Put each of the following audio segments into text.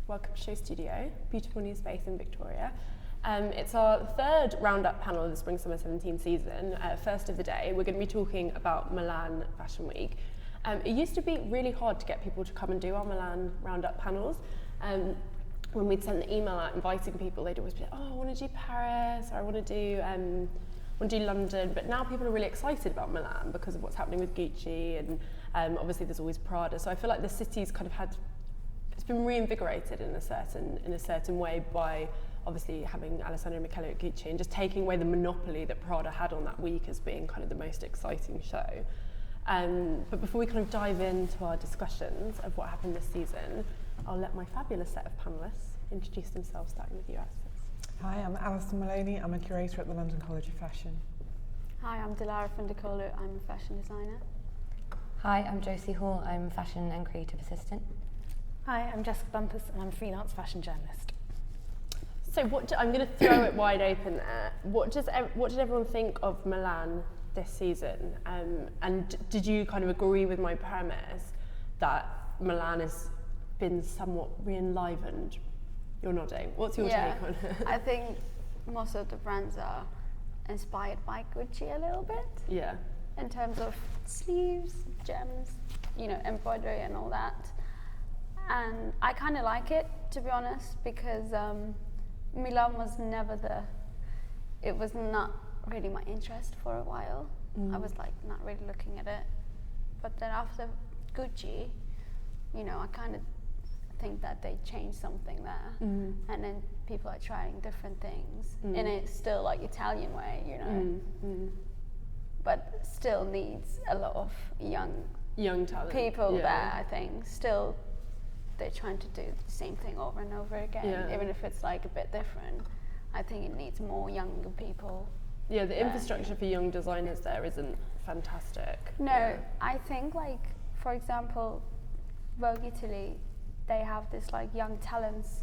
Welcome to Show Studio, beautiful new space in Victoria. It's our third roundup panel of the Spring Summer 17 season, first of the day. We're going to be talking about Milan Fashion Week. It used to be really hard to get people to come and do our Milan roundup panels. When we'd send the email out inviting people, they'd always be like, oh, I want to do Paris, or I want to do London. But now people are really excited about Milan because of what's happening with Gucci, and obviously there's always Prada. So I feel like the city's kind of it's been reinvigorated in a certain way by obviously having Alison and Michele at Gucci and just taking away the monopoly that Prada had on that week as being kind of the most exciting show. But before we kind of dive into our discussions of what happened this season, I'll let my fabulous set of panellists introduce themselves, starting with you, Alison. Hi, I'm Alison Moloney. I'm a curator at the London College of Fashion. Hi, I'm Dilara Findikoglu. I'm a fashion designer. Hi, I'm Josie Hall. I'm a fashion and creative assistant. Hi, I'm Jessica Bumpus and I'm a freelance fashion journalist. So I'm going to throw it wide open there. What did everyone think of Milan this season? And did you kind of agree with my premise that Milan has been somewhat re-enlivened? You're nodding. What's your take on it? I think most of the brands are inspired by Gucci a little bit. Yeah. In terms of sleeves, gems, embroidery and all that. And I kind of like it, to be honest, because Milan was it was not really my interest for a while. I was like not really looking at it. But then after Gucci, I kind of think that they changed something there. And then people are trying different things. And it's still like Italian way, But still needs a lot of young talent. People there, I think. Still, they're trying to do the same thing over and over again, even if it's like a bit different. I think it needs more younger people. Yeah, the infrastructure for young designers there isn't fantastic. No, I think like, for example, Vogue Italy, they have this like young talents,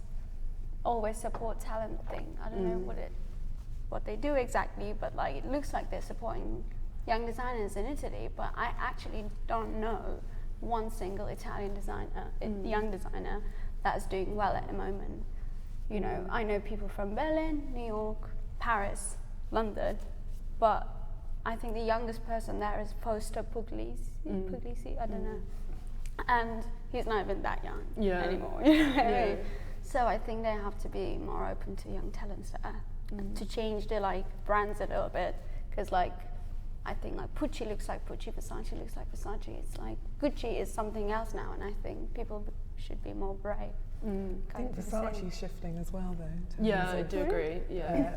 always support talent thing. I don't know what they do exactly, but like it looks like they're supporting young designers in Italy, but I actually don't know one single Italian designer, young designer, that's doing well at the moment. I know people from Berlin, New York, Paris, London, but I think the youngest person there is Puglisi, I don't know. And he's not even that young anymore. So I think they have to be more open to young talents there, to change their like brands a little bit, because like I think like Pucci looks like Pucci, Versace looks like Versace. It's like Gucci is something else now, and I think people should be more brave. I think Versace's shifting as well, though. Yeah, I do agree. Yeah.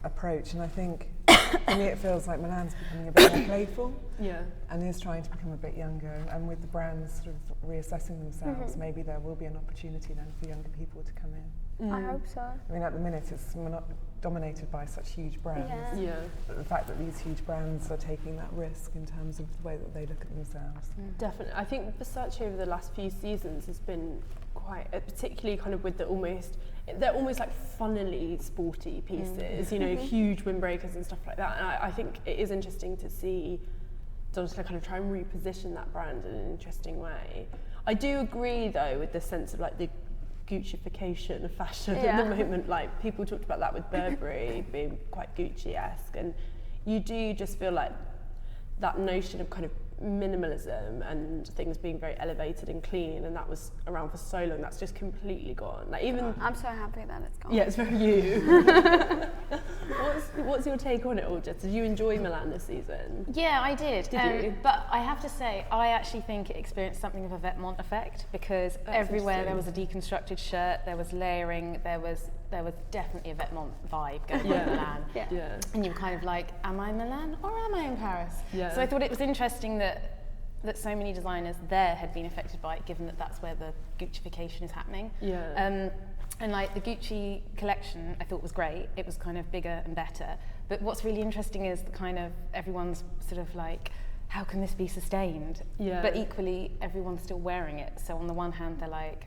Approach, and I think for me it feels like Milan's becoming a bit more playful. Yeah. And is trying to become a bit younger, and with the brands sort of reassessing themselves, maybe there will be an opportunity then for younger people to come in. I hope so. I mean, at the minute it's dominated by such huge brands. Yeah. But the fact that these huge brands are taking that risk in terms of the way that they look at themselves. Definitely. I think Versace over the last few seasons has been quite, particularly kind of with they're almost like funnily sporty pieces, huge windbreakers and stuff like that. And I think it is interesting to see Donatella kind of try and reposition that brand in an interesting way. I do agree though with the sense of like the Guccification of fashion at the moment. Like people talked about that with Burberry being quite Gucci-esque, and you do just feel like that notion of kind of minimalism and things being very elevated and clean, and that was around for so long, that's just completely gone. Like even I'm so happy that it's gone. Yeah, it's very you. What's your take on it all, Jess? Did you enjoy Milan this season? Yeah, I did. Did you? But I have to say, I actually think it experienced something of a Vetements effect, because everywhere there was a deconstructed shirt, there was layering, there was definitely a Vetements vibe going on in Milan. Yeah. And you're kind of like, am I in Milan or am I in Paris? Yeah. So I thought it was interesting that so many designers there had been affected by it, given that that's where the Guccification is happening. Yeah. And like the Gucci collection, I thought was great. It was kind of bigger and better. But what's really interesting is the kind of everyone's sort of like, how can this be sustained? Yeah. But equally, everyone's still wearing it. So on the one hand, they're like,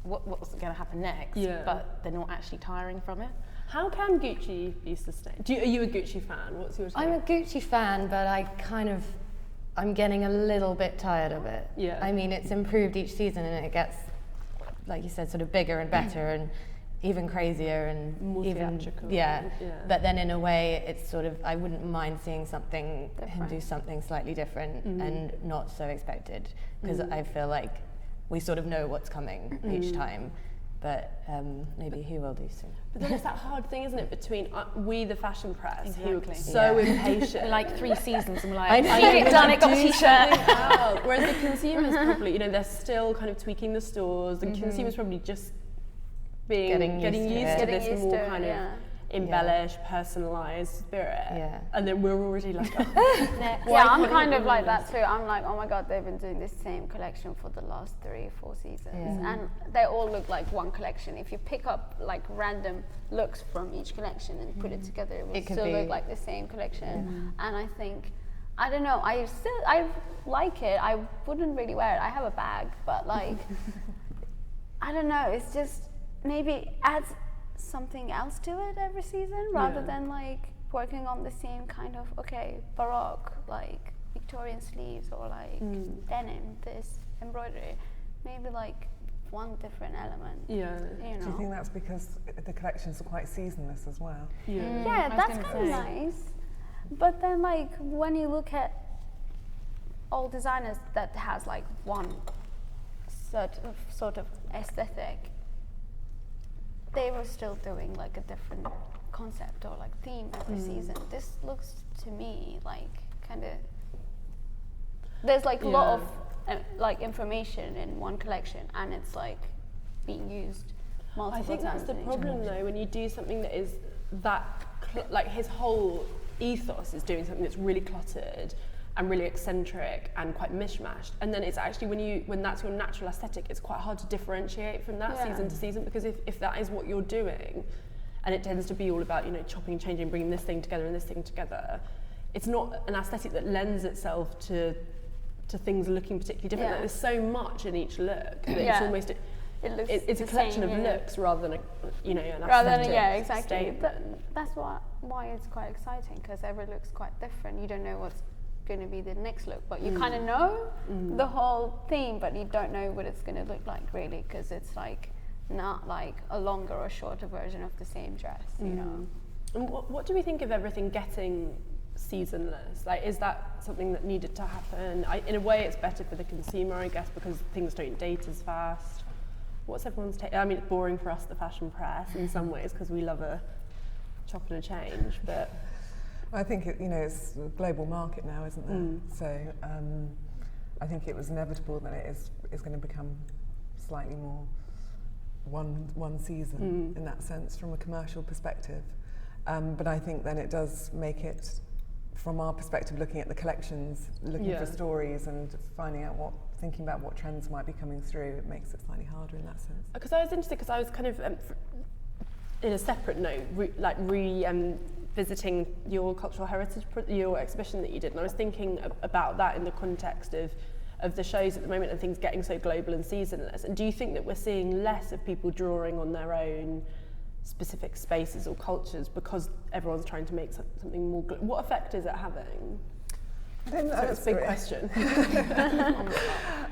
what's going to happen next? Yeah. But they're not actually tiring from it. How can Gucci be sustained? Are you a Gucci fan? What's your take? I'm a Gucci fan, but I'm getting a little bit tired of it. Yeah. I mean, it's improved each season and it gets like you said, sort of bigger and better and even crazier and more even theatrical. yeah. But then in a way, it's sort of, I wouldn't mind seeing him do something slightly different and not so expected, because I feel like we sort of know what's coming each time. But maybe he will do soon. But then it's that hard thing, isn't it, between we, the fashion press, who are so impatient. Like 3 seasons, I'm like, I know. seen it, done it, got a t-shirt. Whereas the consumers probably, you know, they're still kind of tweaking the stores. The consumers probably just getting used to this more kind of embellished, personalised spirit. Yeah. And then we're already like, I'm kind of like that too. I'm like, oh my god, they've been doing this same collection for the last 3-4 seasons, and they all look like one collection. If you pick up like random looks from each collection and put it together, it would still look like the same collection. And I think, I don't know, I like it. I wouldn't really wear it. I have a bag, but like, I don't know, it's just maybe adds something else to it every season, rather than like working on the same kind of Baroque, like Victorian sleeves, or like denim, this embroidery, maybe like one different element. You know. Do you think that's because the collections are quite seasonless as well? Yeah, that's kind of nice. But then like when you look at all designers that has like one sort of aesthetic, they were still doing like a different concept or like theme every season. This looks to me like kind of, there's like a lot of like information in one collection, and it's like being used multiple times. I think that's the problem though, when you do something that is that like his whole ethos is doing something that's really cluttered and really eccentric and quite mishmashed, and then it's actually when that's your natural aesthetic, it's quite hard to differentiate from that season to season, because if that is what you're doing, and it tends to be all about, you know, chopping, changing, bringing this thing together and this thing together, it's not an aesthetic that lends itself to things looking particularly different. Like, there's so much in each look that it's almost it's a collection of looks rather than an aesthetic statement. That's why it's quite exciting, because every look's quite different. You don't know what's going to be the next look, but you kind of know the whole theme, but you don't know what it's going to look like really, because it's like not like a longer or shorter version of the same dress, you know. And what do we think of everything getting seasonless? Like, is that something that needed to happen? In a way, it's better for the consumer, I guess, because things don't date as fast. What's everyone's take? I mean, it's boring for us, the fashion press, in some ways, because we love a chop and a change, but I think it's a global market now, isn't there? So I think it was inevitable that it is going to become slightly more one season in that sense, from a commercial perspective. But I think then it does make it, from our perspective, looking at the collections, looking for stories and thinking about what trends might be coming through, it makes it slightly harder in that sense. Because I was interested, because I was kind of in a separate note, visiting your cultural heritage, your exhibition that you did, and I was thinking about that in the context of the shows at the moment and things getting so global and seasonless. And do you think that we're seeing less of people drawing on their own specific spaces or cultures because everyone's trying to make something more what effect is it having? I don't know. It's a big question.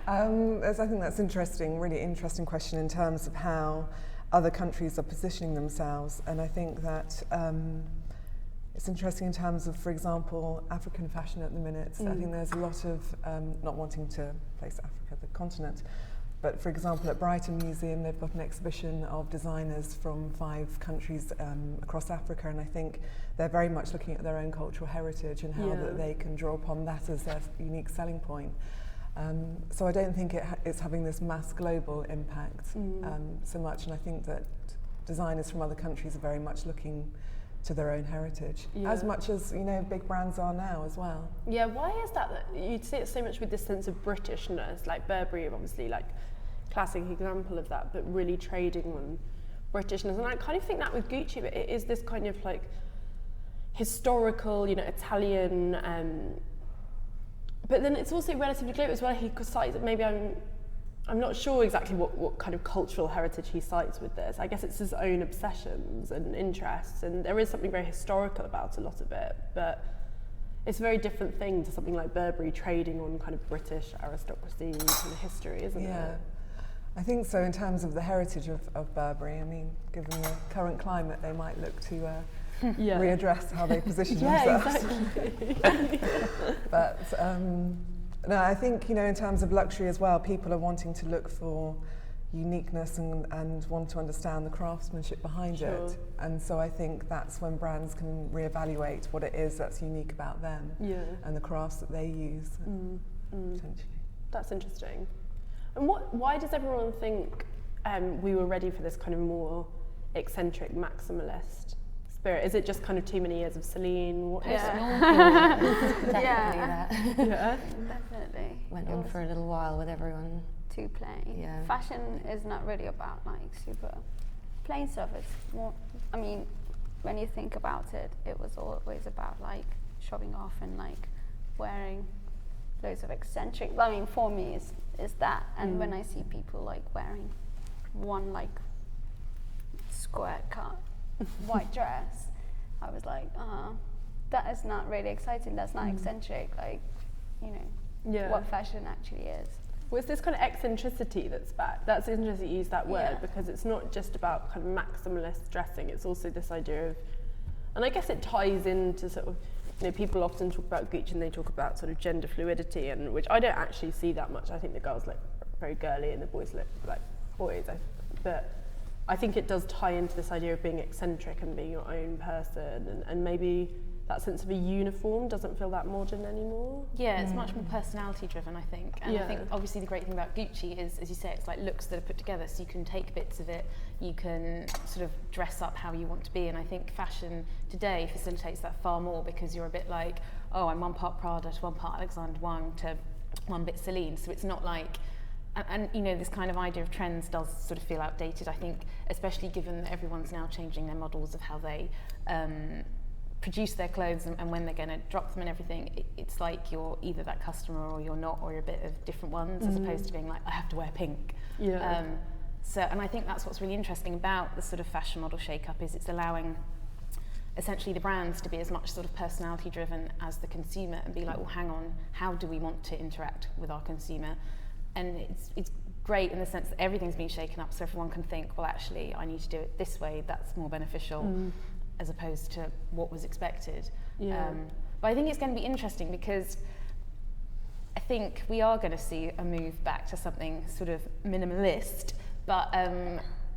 I think that's interesting, really interesting question in terms of how other countries are positioning themselves, and I think that it's interesting in terms of, for example, African fashion at the minute. I think there's a lot of, not wanting to place Africa, the continent, but for example at Brighton Museum they've got an exhibition of designers from 5 countries across Africa, and I think they're very much looking at their own cultural heritage and how that they can draw upon that as their unique selling point. So I don't think it's having this mass global impact so much, and I think that designers from other countries are very much looking to their own heritage, as much as, you know, big brands are now as well. Yeah, why is that you'd see it so much with this sense of Britishness, like Burberry obviously like classic example of that, but really trading on Britishness, and I kind of think that with Gucci, but it is this kind of like historical, you know, Italian, but then it's also relatively global as well. He cites, maybe I'm not sure exactly what kind of cultural heritage he cites with this. I guess it's his own obsessions and interests, and there is something very historical about a lot of it, but it's a very different thing to something like Burberry trading on kind of British aristocracy kind of history, isn't it? I think so. In terms of the heritage of Burberry, I mean, given the current climate, they might look to readdress how they position themselves. Exactly. But no, I think, you know, in terms of luxury as well, people are wanting to look for uniqueness and want to understand the craftsmanship behind it. And so I think that's when brands can reevaluate what it is that's unique about them and the crafts that they use, essentially. That's interesting. And why does everyone think we were ready for this kind of more eccentric maximalist spirit? Is it just kind of too many years of Celine? Definitely Yeah. that. Definitely. Went on for a little while with everyone. Too plain. Yeah. Fashion is not really about like super plain stuff. It's more, I mean, when you think about it, it was always about like showing off and like wearing loads of eccentric. I mean, for me, is that. And when I see people like wearing one like square cut white dress, I was like, that is not really exciting. That's not eccentric. Like, you know, what fashion actually is. Well, it's this kind of eccentricity that's back. That's interesting you use that word because it's not just about kind of maximalist dressing. It's also this idea of, and I guess it ties into sort of, you know, people often talk about Gucci and they talk about sort of gender fluidity, and which I don't actually see that much. I think the girls look very girly and the boys look like boys. But I think it does tie into this idea of being eccentric and being your own person, and maybe that sense of a uniform doesn't feel that modern anymore. Yeah, it's much more personality driven, I think. And I think obviously the great thing about Gucci is, as you say, it's like looks that are put together, so you can take bits of it, you can sort of dress up how you want to be. And I think fashion today facilitates that far more, because you're a bit like, oh, I'm one part Prada to one part Alexander Wang to one bit Celine. So it's not like, and you know, this kind of idea of trends does sort of feel outdated, I think, especially given that everyone's now changing their models of how they produce their clothes and when they're going to drop them and everything. It's like you're either that customer or you're not, or you're a bit of different ones, as opposed to being like, I have to wear pink. So, and I think that's what's really interesting about the sort of fashion model shake-up, is it's allowing essentially the brands to be as much sort of personality driven as the consumer, and be like, well, hang on, how do we want to interact with our consumer? And it's great in the sense that everything's been shaken up, so everyone can think, well, actually, I need to do it this way, that's more beneficial, as opposed to what was expected. But I think it's going to be interesting, because I think we are going to see a move back to something sort of minimalist, but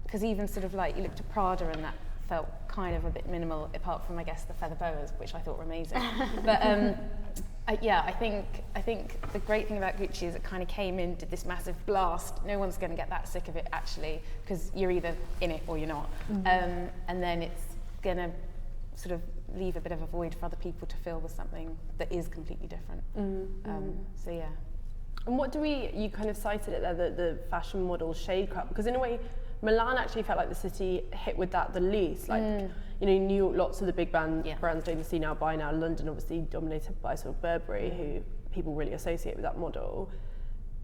because even sort of like you looked at Prada and that felt kind of a bit minimal, apart from I guess the feather boas, which I thought were amazing. But I think the great thing about Gucci is it kind of came in, did this massive blast. No one's going to get that sick of it actually, because you're either in it or you're not. And then it's going to sort of leave a bit of a void for other people to fill with something that is completely different. So yeah. And what do you kind of cited it there, the fashion model shake-up, because in a way Milan actually felt like the city hit with that the least. Like, you know, New York, lots of the big brands doing the see now, buy now. London obviously dominated by sort of Burberry, who people really associate with that model.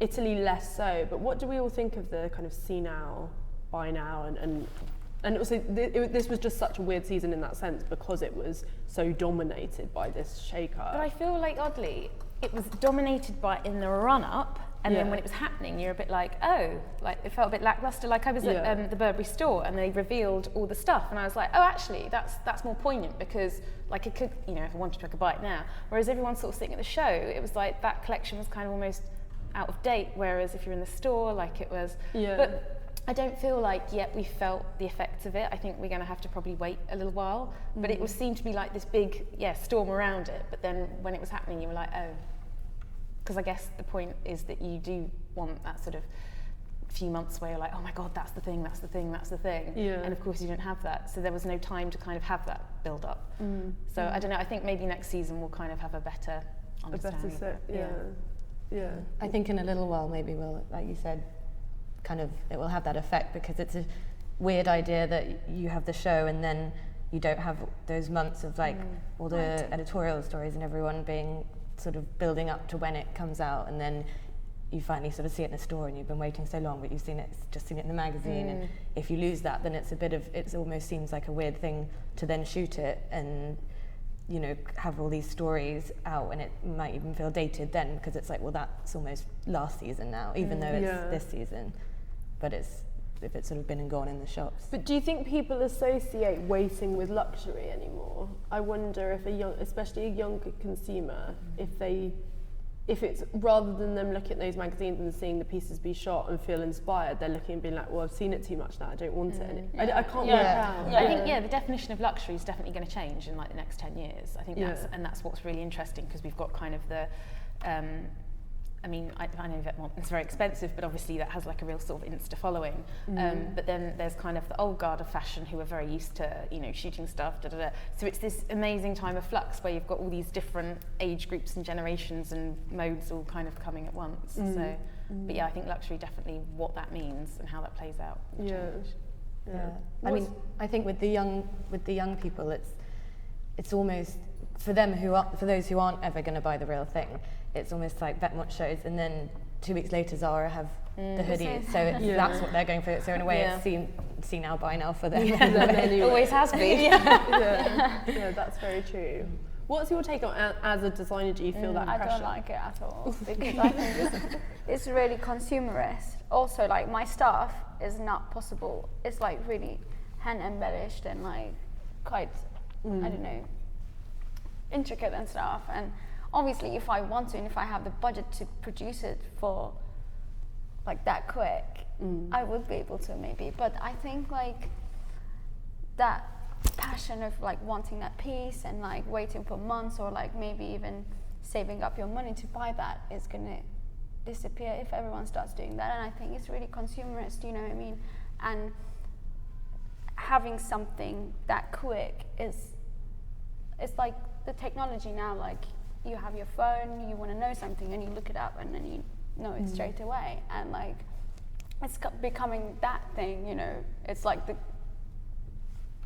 Italy less so, but what do we all think of the kind of see now, buy now, and also this was just such a weird season in that sense, because it was so dominated by this shake-up. But I feel like oddly, it was dominated by in the run-up, and then when it was happening, you're a bit like, oh, like it felt a bit lackluster. Like I was at the Burberry store, and they revealed all the stuff, and I was like, oh, actually, that's more poignant, because like it could, you know, if I wanted to, I could buy it now. Whereas everyone sort of sitting at the show, it was like that collection was kind of almost out of date. Whereas if you're in the store, like it was. But I don't feel like yet we felt the effects of it. I think we're going to have to probably wait a little while. But it seemed to be like this big, storm around it. But then when it was happening, you were like, oh. Because I guess the point is that you do want that sort of few months where you're like, oh my God, that's the thing, that's the thing, that's the thing. And of course you don't have that. So there was no time to kind of have that build up. So I don't know, I think maybe next season we'll kind of have a better understanding of it. I think in a little while maybe we'll, like you said, kind of it will have that effect, because it's a weird idea that you have the show and then you don't have those months of like all the editorial stories and everyone being sort of building up to when it comes out, and then you finally sort of see it in the store and you've been waiting so long, but you've just seen it in the magazine, and if you lose that, then it's it almost seems like a weird thing to then shoot it and, you know, have all these stories out, and it might even feel dated then, because it's like, well, that's almost last season now, even though it's this season. but if it's sort of been and gone in the shops. But do you think people associate waiting with luxury anymore? I wonder if especially a younger consumer, if it's rather than them looking at those magazines and seeing the pieces be shot and feel inspired, they're looking and being like, well, I've seen it too much now, I don't want it. I can't work out. I think the definition of luxury is definitely going to change in like the next 10 years. I think that's what's really interesting, because we've got kind of the I mean, I know that it's very expensive, but obviously that has like a real sort of Insta following. But then there's kind of the old guard of fashion who are very used to, shooting stuff, So it's this amazing time of flux where you've got all these different age groups and generations and modes all kind of coming at once. So, but I think luxury definitely what that means and how that plays out. Yeah. I mean, I think with the young people, it's almost for those who aren't ever going to buy the real thing. It's almost like Vetements shows, and then 2 weeks later Zara have the hoodies, so that's what they're going for. So in a way, it's see now, buy now for them. It always has been. Yeah, that's very true. What's your take on as a designer? Do you feel that pressure? I don't like it at all, because I think it's really consumerist. Also, like, my stuff is not possible. It's like really hand embellished and like quite I don't know, intricate and stuff. And obviously, if I want to, and if I have the budget to produce it for like that quick, I would be able to maybe. But I think like that passion of like wanting that piece and like waiting for months, or like maybe even saving up your money to buy that, is gonna disappear if everyone starts doing that. And I think it's really consumerist, you know what I mean? And having something that quick it's like the technology now, like you have your phone, you want to know something and you look it up and then you know it straight away. And like it's becoming that thing, you know. It's like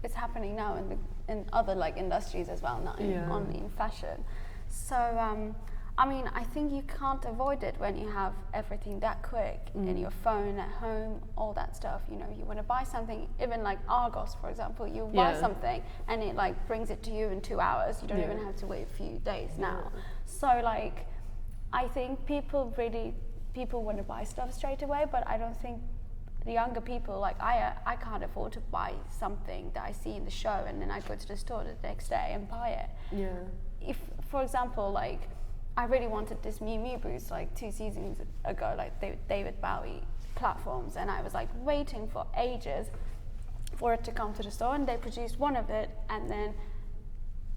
it's happening now in other like industries as well, not only in fashion. So I mean, I think you can't avoid it when you have everything that quick in your phone, at home, all that stuff. You know, you want to buy something, even like Argos, for example, you buy something and it like brings it to you in 2 hours. You don't even have to wait a few days now. So like, I think people want to buy stuff straight away, but I don't think the younger people, like I can't afford to buy something that I see in the show and then I go to the store the next day and buy it. Yeah. If, for example, like, I really wanted this Miu Miu boots like 2 seasons ago, like David Bowie platforms, and I was like waiting for ages for it to come to the store, and they produced one of it, and then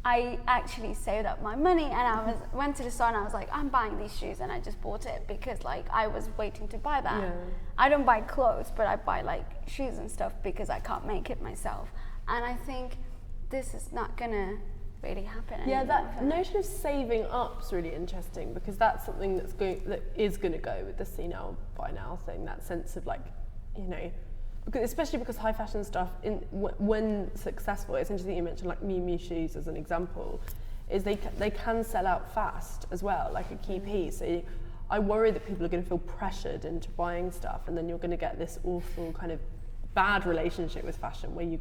I actually saved up my money and I went to the store and I was like, I'm buying these shoes, and I just bought it because like I was waiting to buy that. I don't buy clothes, but I buy like shoes and stuff because I can't make it myself. And I think this is not gonna really happen anymore. That notion of saving up is really interesting, because that's something that is going to go with the see now buy now thing. That sense of like, you know, especially because high fashion stuff when successful, it's interesting you mentioned like Miu Miu shoes as an example, is they can sell out fast as well, like a key piece. So I worry that people are going to feel pressured into buying stuff, and then you're going to get this awful kind of bad relationship with fashion where you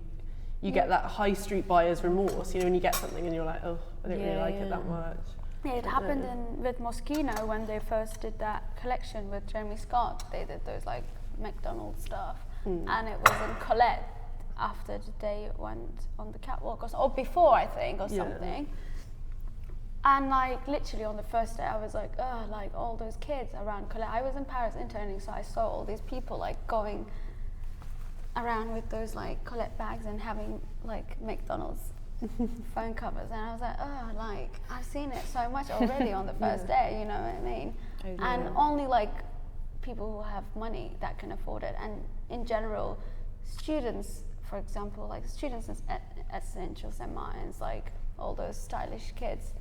get that high street buyer's remorse, you know, when you get something and you're like, oh, I don't really like it that much. Yeah, it happened with Moschino when they first did that collection with Jeremy Scott. They did those like McDonald's stuff, and it was in Colette after they went on the catwalk, or before, I think, or something. And like literally on the first day, I was like, oh, like all those kids around Colette. I was in Paris interning, so I saw all these people like going around with those like Colette bags and having like McDonald's phone covers, and I was like, oh, like I've seen it so much already on the first day, you know what I mean? And only like people who have money that can afford it. And in general, students, for example, like students at Essentials and Martins, like all those stylish kids,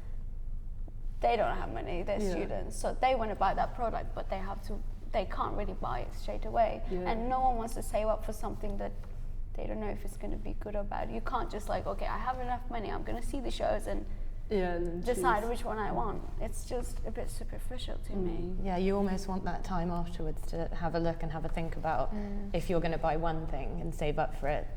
they don't have money, they're students, so they want to buy that product, but they can't really buy it straight away. And no one wants to save up for something that they don't know if it's going to be good or bad. You can't just like, okay, I have enough money, I'm going to see the shows and decide which one I want. It's just a bit superficial to me. Yeah, you almost want that time afterwards to have a look and have a think about if you're going to buy one thing and save up for it,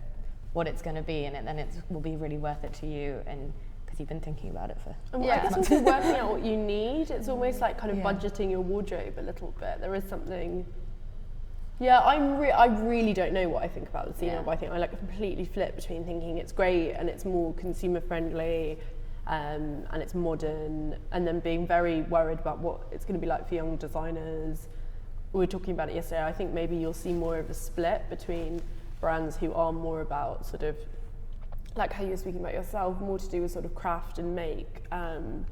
what it's going to be, and then it will be really worth it to you, and because you've been thinking about it for I guess also working out what you need. It's almost like kind of budgeting your wardrobe a little bit. There is something Yeah, I really don't know what I think about the senile buying thing. I like completely flip between thinking it's great and it's more consumer friendly and it's modern, and then being very worried about what it's going to be like for young designers. We were talking about it yesterday. I think maybe you'll see more of a split between brands who are more about sort of, like how you were speaking about yourself, more to do with sort of craft and make, and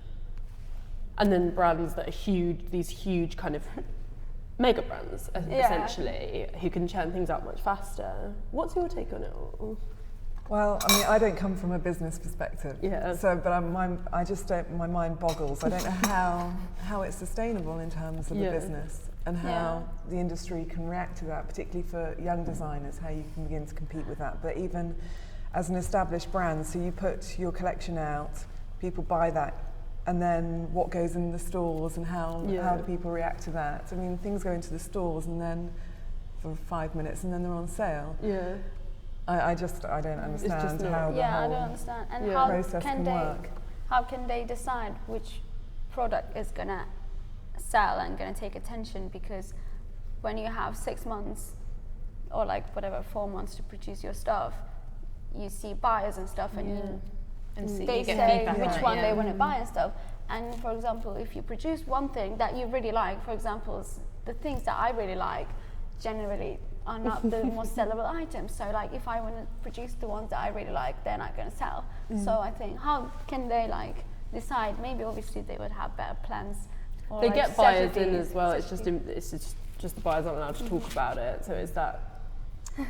then brands that are huge, these huge kind of mega brands, essentially, who can churn things out much faster. What's your take on it all? Well, I mean, I don't come from a business perspective, so but I just don't. My mind boggles. I don't know how it's sustainable in terms of the business and how the industry can react to that, particularly for young designers. How you can begin to compete with that. But even as an established brand, so you put your collection out, people buy that, and then what goes in the stores and how do people react to that? I mean, things go into the stores and then for 5 minutes and then they're on sale. Yeah. I don't understand how the whole I don't understand. And process can work. How can they decide which product is going to sell and going to take attention? Because when you have 6 months or like whatever 4 months to produce your stuff, you see buyers and stuff, and they say which one they want to buy and stuff. And for example, if you produce one thing that you really like, for example, the things that I really like generally are not the most sellable items. So like if I want to produce the ones that I really like, they're not going to sell. So I think, how can they like decide? Maybe obviously they would have better plans. Or they like get buyers in strategies. as well. It's just the buyers aren't allowed to talk about it. So is that?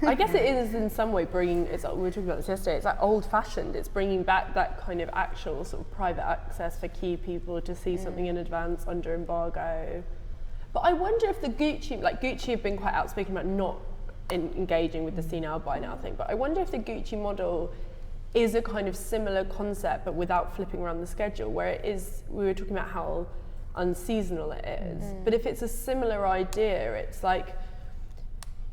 I guess it is in some way bringing. It's we were talking about this yesterday. It's like old-fashioned. It's bringing back that kind of actual sort of private access for key people to see something in advance under embargo. But I wonder if Gucci have been quite outspoken about not engaging with the see now, buy now thing. But I wonder if the Gucci model is a kind of similar concept, but without flipping around the schedule, where it is. We were talking about how unseasonal it is, but if it's a similar idea, it's like,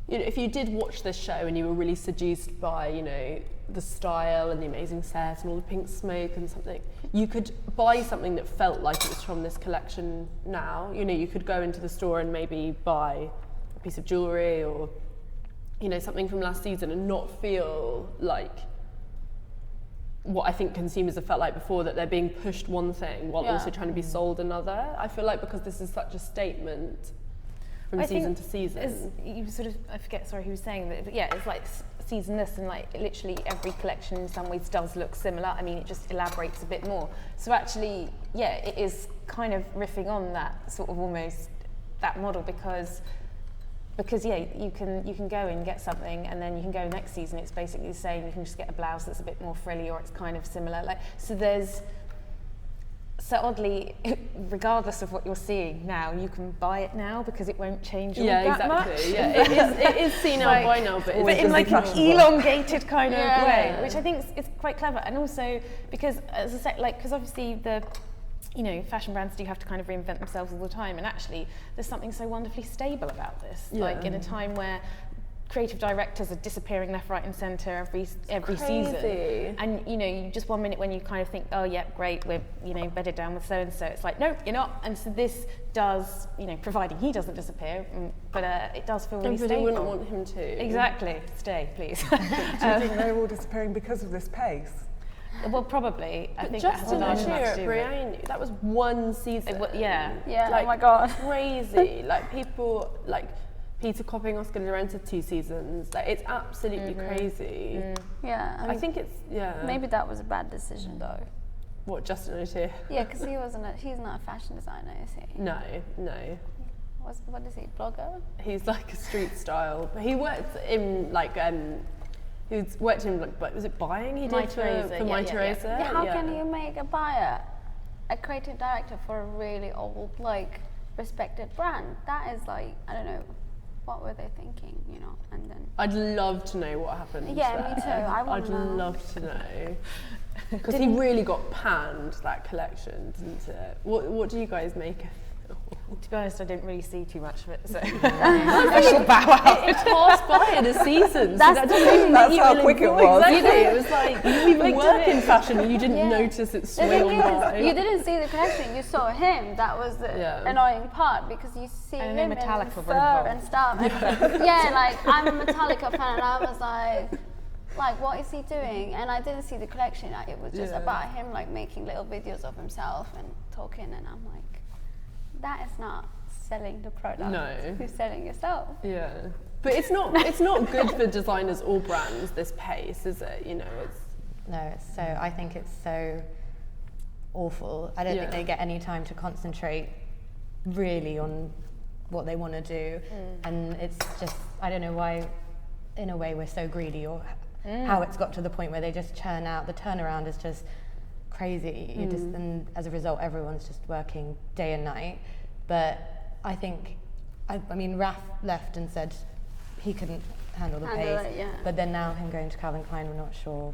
you know, if you did watch this show and you were really seduced by, you know, the style and the amazing set and all the pink smoke and something, you could buy something that felt like it was from this collection now. You know, you could go into the store and maybe buy a piece of jewellery or, you know, something from last season and not feel like what I think consumers have felt like before, that they're being pushed one thing while also trying to be sold another. I feel like because this is such a statement from season to season. You sort of, I forget, sorry, who was saying that, but yeah, it's like seasonless, and like literally every collection in some ways does look similar. I mean, it just elaborates a bit more. So actually, yeah, it is kind of riffing on that sort of almost that model because yeah, you can go and get something, and then you can go next season. It's basically the same. You can just get a blouse that's a bit more frilly, or it's kind of similar. Like so oddly, regardless of what you're seeing now, you can buy it now because it won't change that much. Yeah, it is see now, buy now, but in like an elongated kind of way, which I think is quite clever. And also because, as I say, like, because obviously fashion brands do have to kind of reinvent themselves all the time, and actually there's something so wonderfully stable about this. Like in a time where creative directors are disappearing left, right and centre every season, and you just 1 minute when you kind of think, oh yeah, great, we're bedded down with so and so, it's like, no, you're not. And so this does, providing he doesn't disappear, but it does feel really stable. We wouldn't want him to. Exactly, stay please. Do you think they're all disappearing because of this pace? Well, probably. I think Justin that has a lot at to do with it. that was one season. Yeah. Like, oh my god, crazy. Like people like Peter copying Oscar de la Renta 2 seasons. Like, it's absolutely crazy. Yeah, I think it's maybe that was a bad decision though. What, Justin O'Shea? Yeah, because he's not a fashion designer, is he? No. What is he, blogger? He's like a street style. He worked in like he's worked in like, was it buying? He did for My Teresa. Yeah, how can you make a buyer a creative director for a really old, like, respected brand? That is like, I don't know, what were they thinking, and then... I'd love to know what happened. Yeah, me too. I'd love to know. Because he really got panned, that collection, didn't it? What do you guys make of it? To be honest, I didn't really see too much of it, so I shall bow out. It passed by in a season. That's so that doesn't even That's make you how ill quick it informed. was. Exactly. It was like, you even work in fashion and you didn't Yeah. notice it The swing thing on by. is, you didn't see the collection, you saw him. That was the Yeah. annoying part, because you see And him then in Metallica were fur involved. and stuff. And yeah, like I'm a Metallica fan, and I was like, what is he doing? And I didn't see the collection. It was just Yeah. about him like making little videos of himself and talking, and I'm like, that is not selling the product. No. You're selling yourself. Yeah. But it's not good for designers or brands, this pace, is it? You know, it's... No, it's so, I think it's so awful. I don't think Yeah. they get any time to concentrate really on what they want to do. And it's just, I don't know why, in a way, we're so greedy, or how it's got to the point where they just churn out. The turnaround is just crazy. You just, and as a result, everyone's just working day and night. But I think, I mean, Raf left and said he couldn't handle the pace. It, yeah. But then now him going to Calvin Klein, we're not sure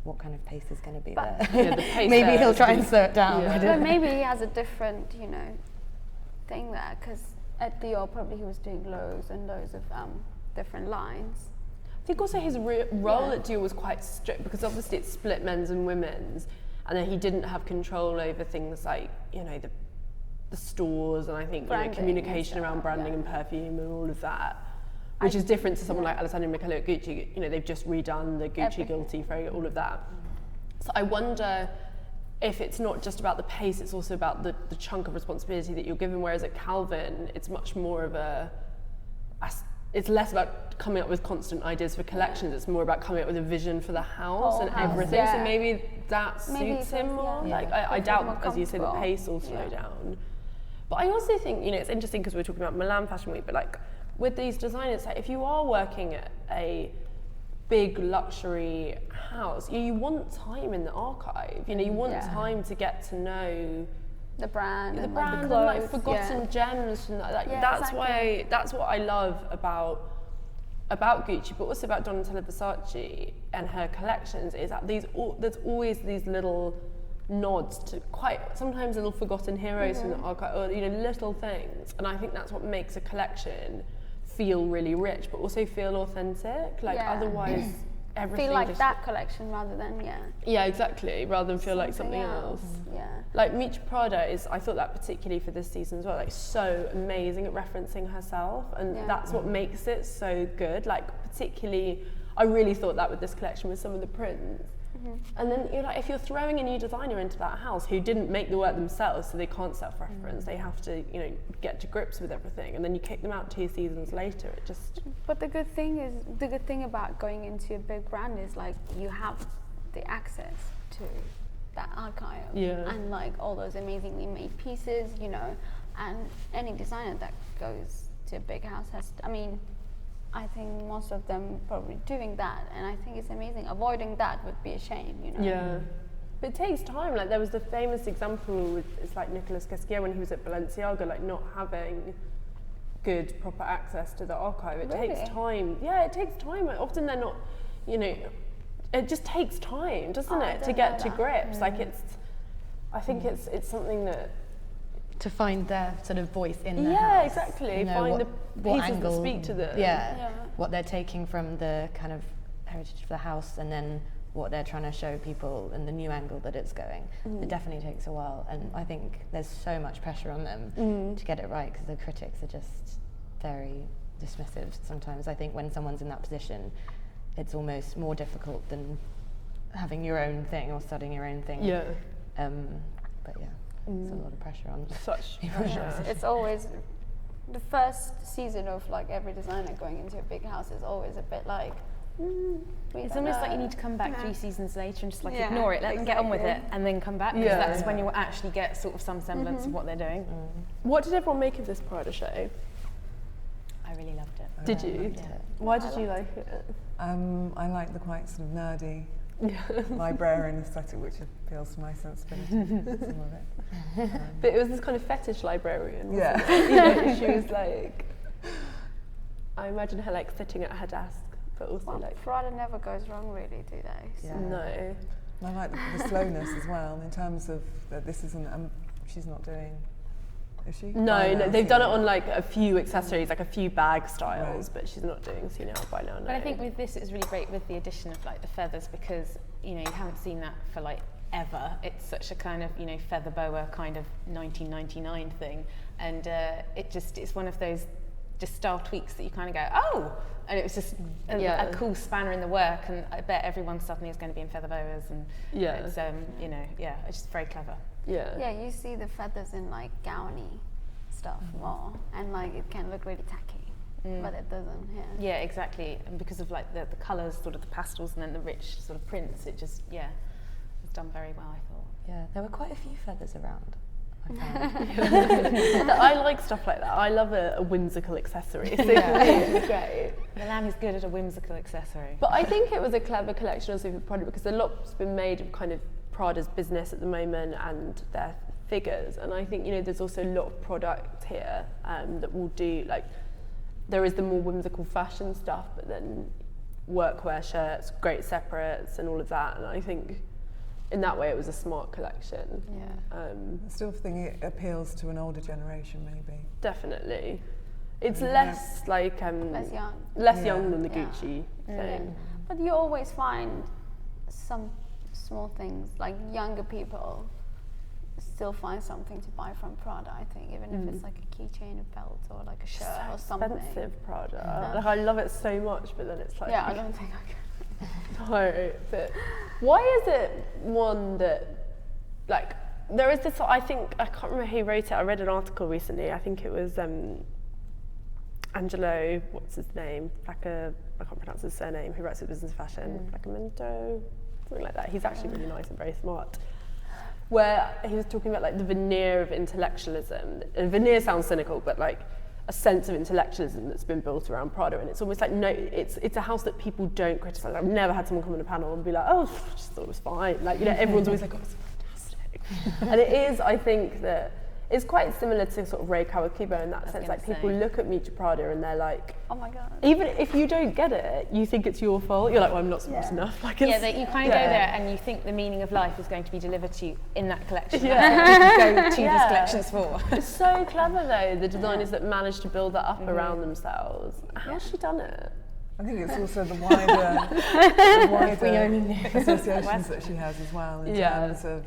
what kind of pace is going to be But- there. Yeah, the pace Maybe there he'll is try pretty- and slow it down. Yeah. I But don't know. maybe he has a different, thing there, because at Dior probably he was doing loads and loads of different lines. I think also his role at Dior was quite strict, because obviously it's split men's and women's, and then he didn't have control over things like, the stores, and I think Branding communication and around stuff, branding yeah. and perfume and all of that, which is different to someone like Alessandro Michele at Gucci. They've just redone the Gucci Everything. Guilty Free, all of that. So I wonder if it's not just about the pace, it's also about the chunk of responsibility that you're given, whereas at Calvin, it's much more of it's less about coming up with constant ideas for collections, it's more about coming up with a vision for the house Whole and house, everything. yeah. So maybe that Maybe suits it him does, more. yeah. Like, Yeah. I Feels doubt, more as you say, the comfortable. pace will slow Yeah. down. But I also think, it's interesting because we're talking about Milan Fashion Week, but like with these designers, like if you are working at a big luxury house, you want time in the archive. You want Yeah. time to get to know The brand, the and brand like and the clothes, like forgotten yeah. gems and that. Yeah, That's what I love about Gucci, but also about Donatella Versace and her collections, is that there's always these little nods to quite sometimes little forgotten heroes from the archive, or little things, and I think that's what makes a collection feel really rich, but also feel authentic. Like Yeah. otherwise, everything Feel like just, that collection rather than Yeah, exactly. Rather than feel like something else. Yeah. Like Prada I thought that particularly for this season as well, like so amazing at referencing herself, and Yeah. that's what makes it so good. Like particularly, I really thought that with this collection with some of the prints. And then if you're throwing a new designer into that house who didn't make the work themselves, so they can't self-reference, they have to get to grips with everything, and then you kick them out 2 seasons later. It just But the good thing about going into a big brand is like you have the access to that archive, Yeah. and like all those amazingly made pieces, and any designer that goes to a big house has. I think most of them probably doing that, and I think it's amazing. Avoiding that would be a shame, Yeah. But it takes time. Like there was the famous example with Nicolas Casquier when he was at Balenciaga, like not having good proper access to the archive. It takes Really? time. Yeah, it takes time. Often they're not, it just takes time, doesn't I it, to don't get know to that. grips. Like I think it's something that To find their sort of voice in the house. Yeah, exactly. Find what the pieces that speak to them. Yeah, what they're taking from the kind of heritage of the house, and then what they're trying to show people and the new angle that it's going. It definitely takes a while, and I think there's so much pressure on them to get it right, because the critics are just very dismissive sometimes. I think when someone's in that position, it's almost more difficult than having your own thing or studying your own thing. Yeah. But yeah, it's a lot of pressure on Such people. pressure. It's always the first season of like every designer going into a big house is always a bit like. It's almost like you need to come back 3 seasons later and just like Yeah, ignore it, let them get on with it, exactly. and then come back, because Yeah. that's when you'll actually get sort of some semblance of what they're doing. What did everyone make of this Prada show? I really loved it. Did you? liked it. Why did you like it? I like the quite sort of nerdy librarian aesthetic, which appeals to my sensibility. Some of it. But it was this kind of fetish librarian. wasn't Yeah. it? She was like, I imagine her like sitting at her desk, but also Well, like, Prada never goes wrong, really, do they? So Yeah. no. I like the slowness as well, in terms of that this isn't. She's not doing Is she? No, they've done it on like a few accessories, like a few bag styles, but she's not doing See Now, Buy Now. No. But I think with this, it's really great with the addition of like the feathers, because you haven't seen that for like ever. It's such a kind of feather boa kind of 1999 thing, and it's one of those just style tweaks that you kind of go, oh, and it was just a cool spanner in the work, and I bet everyone suddenly is going to be in feather boas, and it's it's just very clever. Yeah, you see the feathers in like gowny stuff more, and like it can look really tacky, but it doesn't. Yeah, exactly, and because of like the colours, sort of the pastels, and then the rich sort of prints, it just it's done very well, I thought. Yeah, there were quite a few feathers around. I like stuff like that. I love a whimsical accessory. So it's great. Milan is good at a whimsical accessory. But I think it was a clever collection also for Prada, because a lot's been made of kind of Prada's business at the moment and their figures, and I think there's also a lot of product here that will do, like, there is the more whimsical fashion stuff, but then workwear shirts, great separates and all of that, and I think in that way it was a smart collection. Yeah. I still think it appeals to an older generation, maybe. Definitely. It's less like less young than the Gucci thing. But you always find some small things, like younger people still find something to buy from Prada, I think, even if it's like a keychain, a belt, or like a shirt or something. Expensive Prada. Like, I love it so much, but then it's like, I don't think I can. No, but why is it one that, like, there is this, I think, I can't remember who wrote it, I read an article recently, I think it was Angelo, what's his name, I can't pronounce his surname, who writes at Business Fashion, Flacamento, something like that. He's actually really nice and very smart. Where he was talking about like the veneer of intellectualism. And veneer sounds cynical, but like a sense of intellectualism that's been built around Prada, and it's almost like it's a house that people don't criticise. I've never had someone come on a panel and be like, oh, I just thought it was fine. Like, everyone's always like, oh, it's fantastic. And it is, I think, that it's quite similar to sort of Ray Kawakubo in that sense. Like, people look at Miuccia Prada and they're like, oh my god. Even if you don't get it, you think it's your fault. You're like, well, I'm not smart enough. Like, you kind of go there and you think the meaning of life is going to be delivered to you in that collection. Yeah. Go to these collections for. It's so clever though, the designers that managed to build that up around themselves. How's she done it? I think it's also the wider associations that she has as well in terms of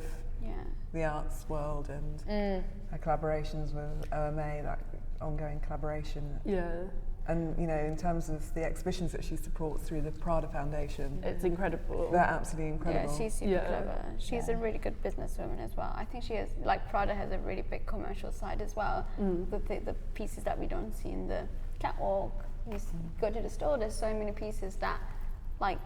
the arts world and her collaborations with OMA, that ongoing collaboration. Yeah. And in terms of the exhibitions that she supports through the Prada Foundation, it's incredible. They're absolutely incredible. Yeah, she's super clever. She's a really good businesswoman as well. I think she has, like, Prada has a really big commercial side as well. The pieces that we don't see in the catwalk, you go to the store, there's so many pieces that, like,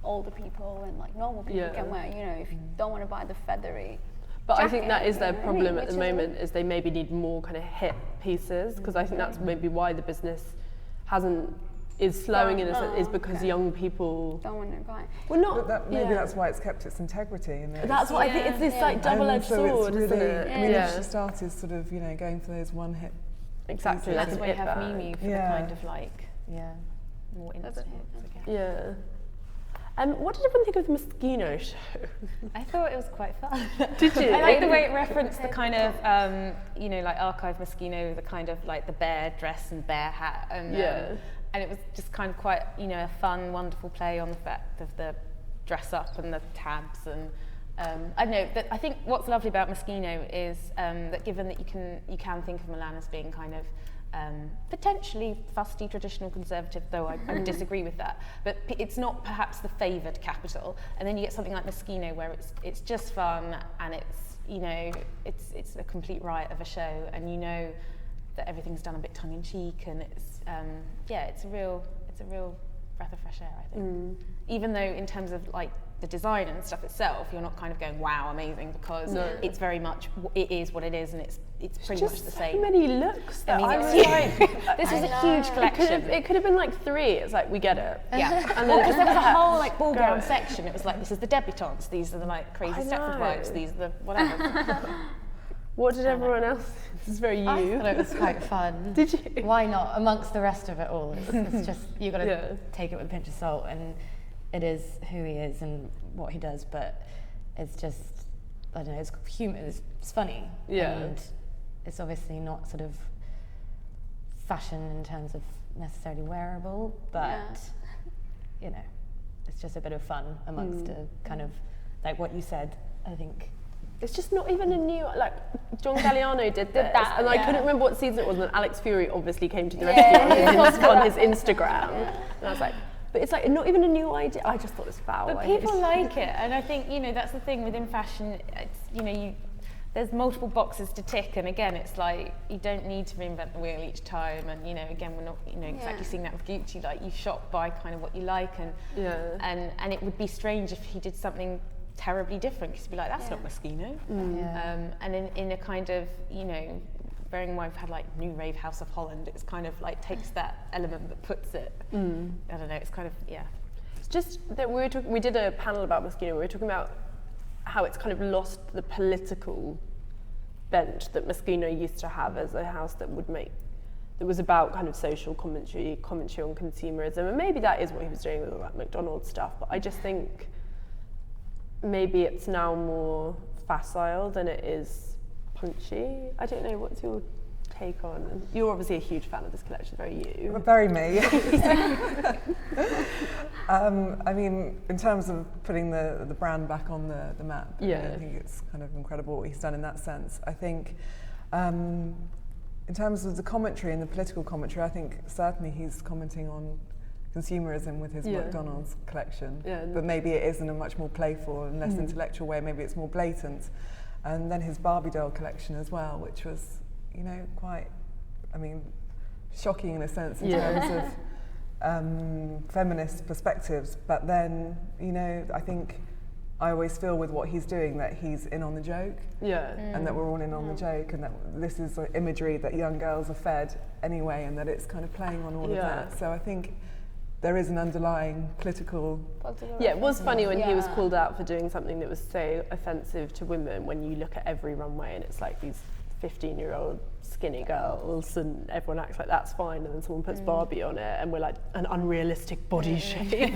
older people and like normal people can wear, if you don't want to buy the feathery But jacket, I think that is their problem at the which moment, is they maybe need more kind of hip pieces, because I think that's maybe why the business is slowing in a sense, is because young people don't want to buy. Well, not maybe that's why it's kept its integrity. That's what I think. It's this like double-edged sword, really, isn't it? I mean, she started sort of going for those one hip. Exactly. That's why you have Miu Miu for the kind of like more instant hits. Yeah. What did everyone think of the Moschino show? I thought it was quite fun. Did you? I like the way it referenced the kind of, like archive Moschino, the kind of like the bear dress and bear hat. And it was just kind of quite, a fun, wonderful play on the fact of the dress up and the tabs. And I don't know, but I think what's lovely about Moschino is that given that you can think of Milan as being kind of potentially fusty, traditional, conservative, though I disagree with that. But it's not perhaps the favoured capital. And then you get something like Moschino, where it's just fun, and it's a complete riot of a show, and that everything's done a bit tongue in cheek, and it's a real breath of fresh air, I think. Even though in terms of like the design and stuff itself, you're not kind of going, wow, amazing, because it's very much, it is what it is, and it's pretty much the same. So many looks that I was like, this was a huge collection. It could have been like 3. It's like, we get it. Yeah. And because there was a whole like ball gown section. It was like, this is the debutantes, these are the like crazy Stepford wives, these are the whatever. What did everyone else? This is very you. I thought it was quite fun. Did you? Why not? Amongst the rest of it all, it's just, you got to take it with a pinch of salt, and it is who he is and what he does, but it's just, I don't know, it's humor, it's funny. Yeah. And it's obviously not sort of fashion in terms of necessarily wearable, but you know, it's just a bit of fun amongst a kind of, like what you said, I think. It's just not even a new, like, John Galliano did this, and I couldn't remember what season it was, and Alex Fury obviously came to the rescue on his Instagram, and I was like, but it's like not even a new idea. I just thought it was foul. But people like it, and I think, you know, that's the thing within fashion, it's, you know, there's multiple boxes to tick, and again, it's like, you don't need to reinvent the wheel each time, and, you know, again, we're not, you know, exactly seeing that with Gucci, like, you shop by kind of what you like, and it would be strange if he did something terribly different, because you'd be like, that's not Moschino. And in a kind of, you know, bearing in mind we've had like New Rave House of Holland, it's kind of like takes that element but puts it, I don't know, it's kind of, It's just that we did a panel about Moschino, we were talking about how it's kind of lost the political bent that Moschino used to have as a house that was about kind of social commentary on consumerism, and maybe that is what he was doing with all that McDonald's stuff, but I just think maybe it's now more facile than it is punchy. I don't know, what's your take on? You're obviously a huge fan of this collection, very you. Very me. I mean, in terms of putting the brand back on the map, I think it's kind of incredible what he's done in that sense. I think in terms of the commentary and the political commentary, I think certainly he's commenting on consumerism with his McDonald's collection, but maybe it is in a much more playful and less intellectual way, maybe it's more blatant. And then his Barbie doll collection as well, which was, you know, quite, I mean, shocking in a sense in terms of feminist perspectives, but then, you know, I think I always feel with what he's doing that he's in on the joke, and that we're all in on the joke, and that this is imagery that young girls are fed anyway, and that it's kind of playing on all of that. So I think there is an underlying political... it was funny when he was called out for doing something that was so offensive to women, when you look at every runway and it's like these 15-year-old skinny girls and everyone acts like that's fine, and then someone puts Barbie on it and we're like, an unrealistic body shape. It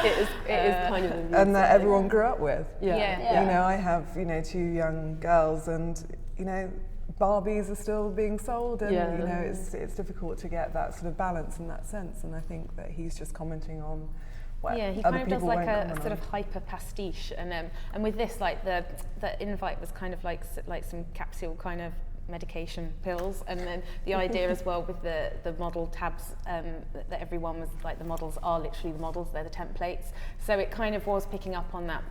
is kind of amusing. And that everyone grew up with. You know, I have, you know, 2 young girls, and, you know, Barbies are still being sold, and you know, it's difficult to get that sort of balance in that sense, and I think that he's just commenting on what he kind of does like a sort of hyper pastiche, and with this, like the invite was kind of like some capsule kind of medication pills, and then the idea as well with the model tabs, that everyone was like, the models are literally the models, they're the templates, so it kind of was picking up on that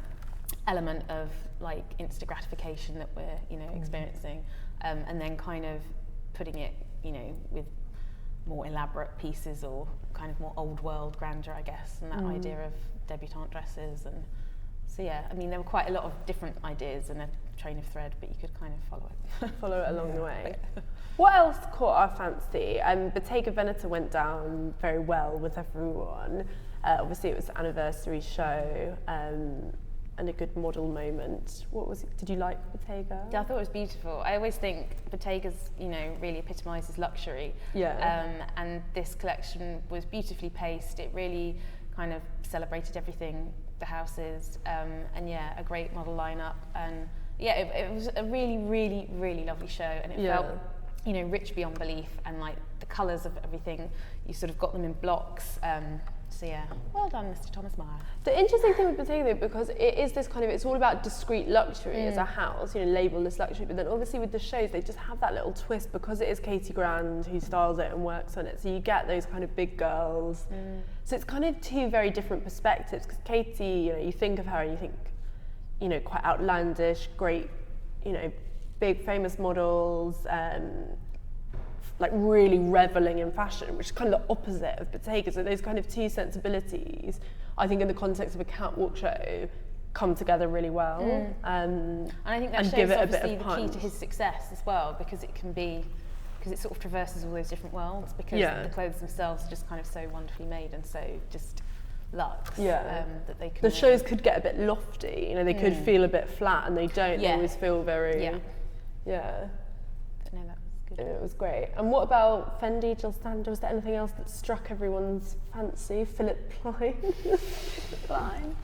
element of like instant gratification that we're, you know, experiencing, and then kind of putting it, you know, with more elaborate pieces or kind of more old world grandeur, I guess, and that idea of debutante dresses. And so I mean, there were quite a lot of different ideas and a train of thread, but you could kind of follow it along the way. What else caught our fancy? Bottega Veneta went down very well with everyone. Obviously it was the anniversary show, and a good model moment. What was it? Did you like Bottega? Yeah, I thought it was beautiful. I always think Bottega's, you know, really epitomises luxury. And this collection was beautifully paced. It really kind of celebrated everything the house is, and a great model lineup. And it was a really, really, really lovely show, and it felt, you know, rich beyond belief, and like the colours of everything, you sort of got them in blocks. So well done, Mr. Thomas Meyer. The interesting thing with Bottega, though, because it is this kind of, it's all about discreet luxury as a house, you know, labelless luxury, but then obviously with the shows, they just have that little twist because it is Katie Grand who styles it and works on it, so you get those kind of big girls. So it's kind of two very different perspectives, because Katie, you know, you think of her and you think, you know, quite outlandish, great, you know, big famous models, like really reveling in fashion, which is kind of the opposite of Bottega. So those kind of two sensibilities, I think in the context of a catwalk show, come together really well. And I think that shows obviously the key to his success as well, because it sort of traverses all those different worlds, because the clothes themselves are just kind of so wonderfully made and so just luxe, that they can... The shows could get a bit lofty, you know, they could feel a bit flat, and they don't. They always feel very... But no, that was It was great. And what about Fendi, Jill Sander? Was there anything else that struck everyone's fancy? Philip Klein? Fine.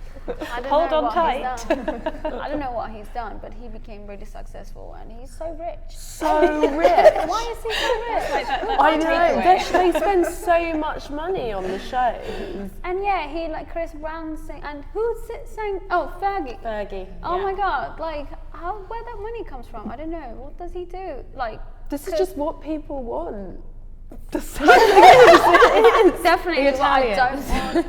I don't Hold know on what tight. he's done. I don't know what he's done, but he became really successful and he's so rich. So rich. Why is he so rich? Like that I know. They spend so much money on the shows. And yeah, he like Chris Brown sang, and who sang? Oh, Fergie. Fergie. Oh yeah. my God! Like, where that money comes from? I don't know. What does he do? Like, This is just what people want. it's definitely what I Italian. don't want.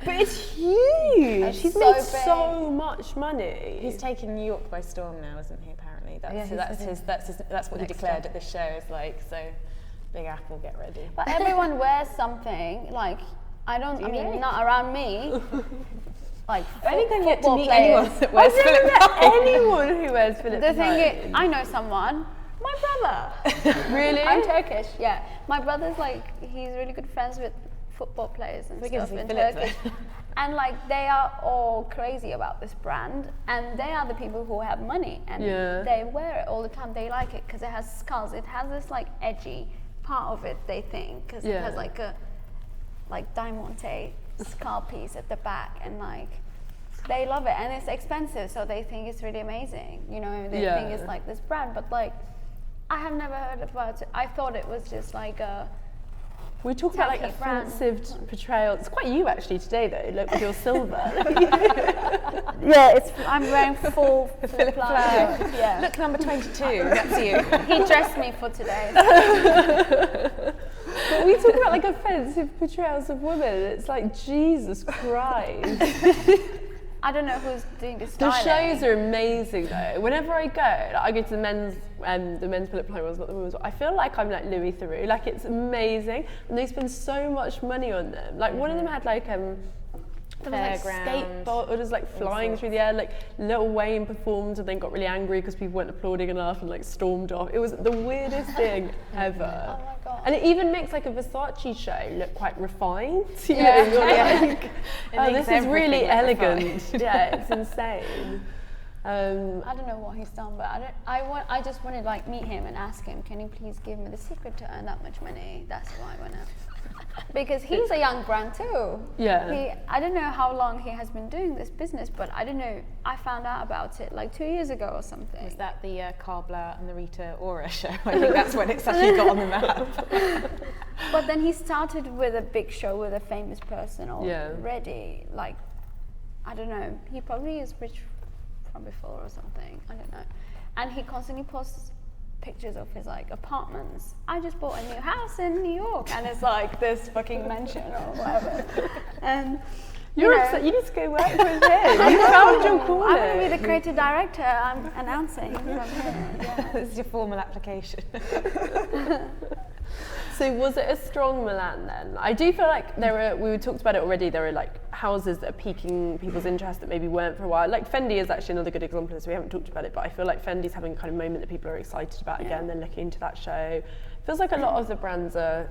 But it's huge. It's He's so made big. so much money. He's taken New York by storm now, isn't he? Apparently, that's what he next declared job. at the show. Is like, so Big Apple, get ready. But everyone wears something. Like, I mean, not around me. Like, I think I get to football meet players. anyone that wears Philip Klein. Anyone who wears Philip The Klein. thing is, I know someone. My brother. Really? I'm Turkish. Yeah, my brother's like, he's really good friends with football players and We're gonna stuff see in Philip Turkey. then. And like, they are all crazy about this brand, and they are the people who have money, and Yeah. they wear it all the time. They like it because it has skulls. It has this like edgy part of it. They think because it Yeah. has like a diamante skull piece at the back, and like. They love it, and it's expensive, so they think it's really amazing. You know, they Yeah. think it's like this brand, but like, I have never heard about it. I thought it was just like a. We talk about like Tacky brand. offensive portrayal. It's quite you actually today though. Look with your silver. Yeah, I'm wearing full Philip Klein. Yeah. Look, number 22. That's you. He dressed me for today. But we talk about like offensive portrayals of women. And it's like Jesus Christ. I don't know who's doing the The styling. shows are amazing though. Whenever I go to the men's Philip Klein ones, not the women's. I feel like I'm like Louis Theroux. Like it's amazing, and they spend so much money on them. Like one of them had like there was like Fairground. skateboarders like flying through the air. Like Lil Wayne performed and then got really angry because people weren't applauding enough and like stormed off. It was the weirdest thing ever. Oh my God. And it even makes like a Versace show look quite refined. You Yeah. know, you're like, It oh, makes this is really everything look elegant. Yeah, it's insane. I don't know what he's done, but I just want to like meet him and ask him, can you please give me the secret to earn that much money? That's why I want to. Because he's a young brand too. Yeah. I don't know how long he has been doing this business, but I don't know. I found out about it like 2 years ago or something. Was that the Carla and the Rita Ora show? I think that's when it suddenly got on the map. But then he started with a big show with a famous person Yeah. already. Like, I don't know. He probably is rich from before or something. I don't know. And he constantly posts pictures of his like apartments. I just bought a new house in New York, and it's like this fucking mansion or whatever. And You're upset. You need to go work with him. You found your calling. I'm going to be the creative director. I'm announcing from here. Yeah. This is your formal application. So was it a strong Milan then? I do feel like we talked about it already, there are like houses that are piquing people's interest that maybe weren't for a while. Like Fendi is actually another good example of this, we haven't talked about it, but I feel like Fendi's having a kind of moment that people are excited about again, they're looking into that show. Feels like a lot of the brands are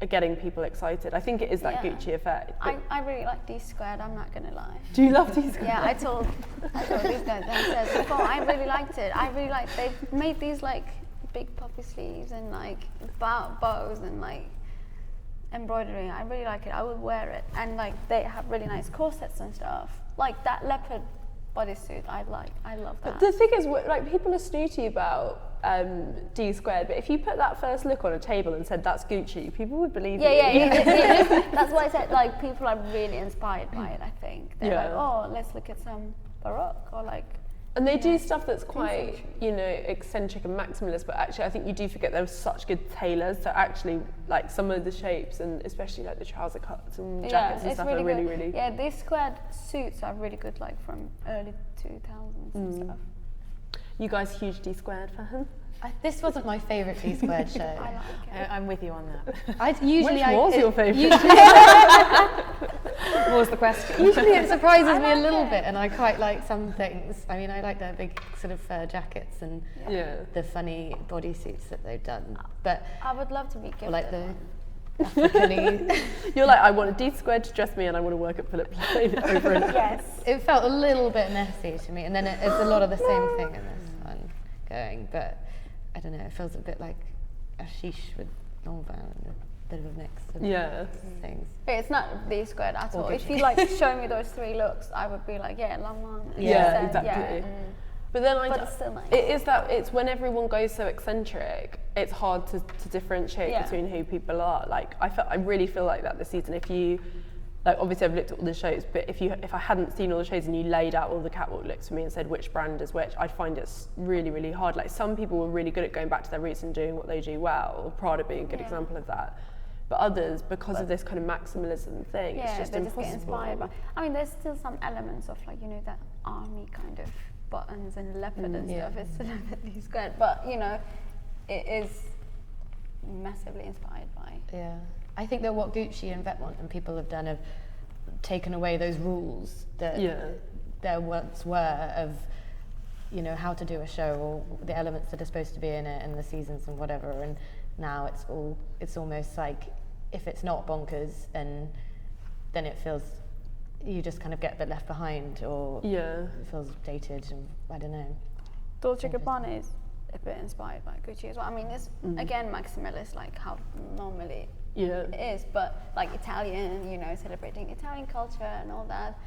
getting people excited. I think it is that Gucci effect. I really like D Squared, I'm not going to lie. Do you love these guys? Yeah, I told these guys downstairs before, I really liked it. They've made these like big puffy sleeves and like bows and like embroidery. I really like it. I would wear it, and like they have really nice corsets and stuff. Like that leopard bodysuit, I love that. But the thing is, like people are snooty about D Squared, but if you put that first look on a table and said that's Gucci, people would believe you. Yeah. That's why I said like people are really inspired by it. I think they're like, Yeah. oh, let's look at some Baroque or like. And they do stuff that's quite, you know, eccentric and maximalist, but actually I think you do forget there were such good tailors, so actually like some of the shapes and especially like the trouser cuts and jackets and stuff are really, really... Yeah, these squared suits are really good, like from early 2000s and stuff. You guys huge D Squared fan? This wasn't my favourite D Squared show. I like it. I'm with you on that. Usually Which was your favourite? What was the question? Usually it surprises me a little bit, and I quite like some things. I mean, I like their big sort of fur jackets and the funny bodysuits that they've done. But I would love to be gifted. or like the African-y. You're like, I want a D Squared to dress me and I want to work at Philip Klein over and Yes. It felt a little bit messy to me, and then it's a lot of the same thing in this one going. But I don't know, it feels a bit like a sheesh with long van and a bit of a mix of things. But it's not the squared at all. If you like show me those 3 looks, I would be like, yeah, long one. Yeah, exactly. Yeah. But then But it's still nice. It's when everyone goes so eccentric, it's hard to differentiate between who people are. Like I really feel like that this season. If you, like, obviously I've looked at all the shows, but if I hadn't seen all the shows and you laid out all the catwalk looks for me and said which brand is which, I'd find it really, really hard. Like, some people were really good at going back to their roots and doing what they do well, Prada being a good example of that. But others, because of this kind of maximalism thing, it's just impossible. Just get inspired by, I mean, there's still some elements of, like, you know, that army kind of buttons and leopard and stuff. It's still a bit squared, but, you know, it is massively inspired by. Yeah. I think that what Gucci and Vetements and people have done have taken away those rules that there once were of, you know, how to do a show or the elements that are supposed to be in it and the seasons and whatever. And now it's almost like if it's not bonkers, then it feels, you just kind of get a bit left behind, or it feels dated, and I don't know. Dolce & Gabbana is a bit inspired by Gucci as well. I mean, it's again maximalist, like how normally it is, but like Italian, you know, celebrating Italian culture and all that.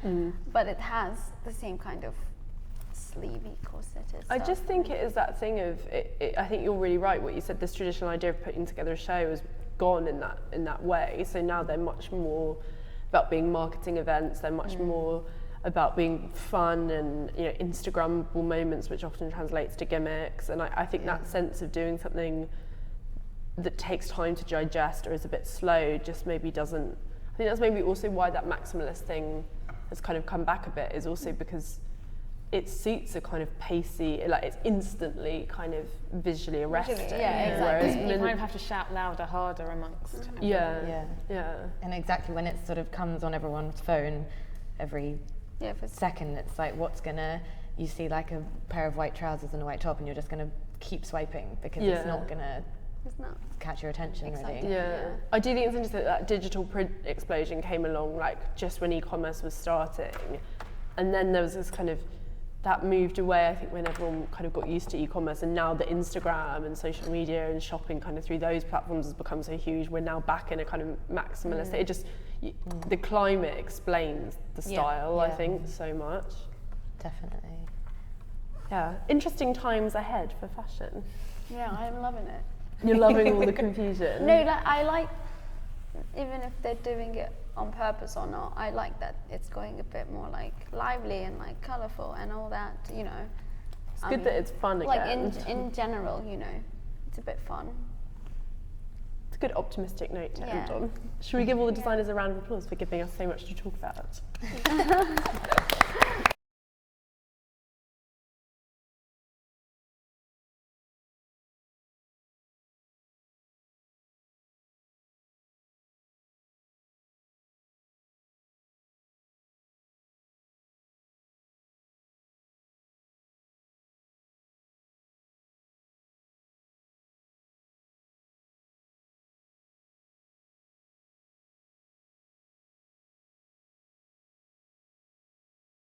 But it has the same kind of sleevey corseted I stuff. just think it is that thing of I think you're really right what you said. This traditional idea of putting together a show has gone in that way. So now they're much more about being marketing events. They're much more about being fun and, you know, Instagrammable moments, which often translates to gimmicks. And I think that sense of doing something that takes time to digest or is a bit slow just maybe doesn't. I think that's maybe also why that maximalist thing has kind of come back a bit, is also because it suits a kind of pacey, like it's instantly kind of visually arresting. Exactly. Whereas you kind of have to shout louder, harder amongst. And exactly when it sort of comes on everyone's phone every second, it's like, you see like a pair of white trousers and a white top and you're just gonna keep swiping because it's not gonna catch your attention really. I do think it's interesting that digital print explosion came along like just when e-commerce was starting, and then there was this kind of that moved away, I think, when everyone kind of got used to e-commerce, and now the Instagram and social media and shopping kind of through those platforms has become so huge. We're now back in a kind of maximalist. It just the climate explains the style, I think, so much. Definitely. Yeah, interesting times ahead for fashion. Yeah, I'm loving it. You're loving all the confusion. No, like, I like, even if they're doing it on purpose or not, I like that it's going a bit more like lively and like colourful and all that, you know. It's good that it's fun again. Like in general, you know, it's a bit fun. It's a good optimistic note to end on. Should we give all the designers a round of applause for giving us so much to talk about?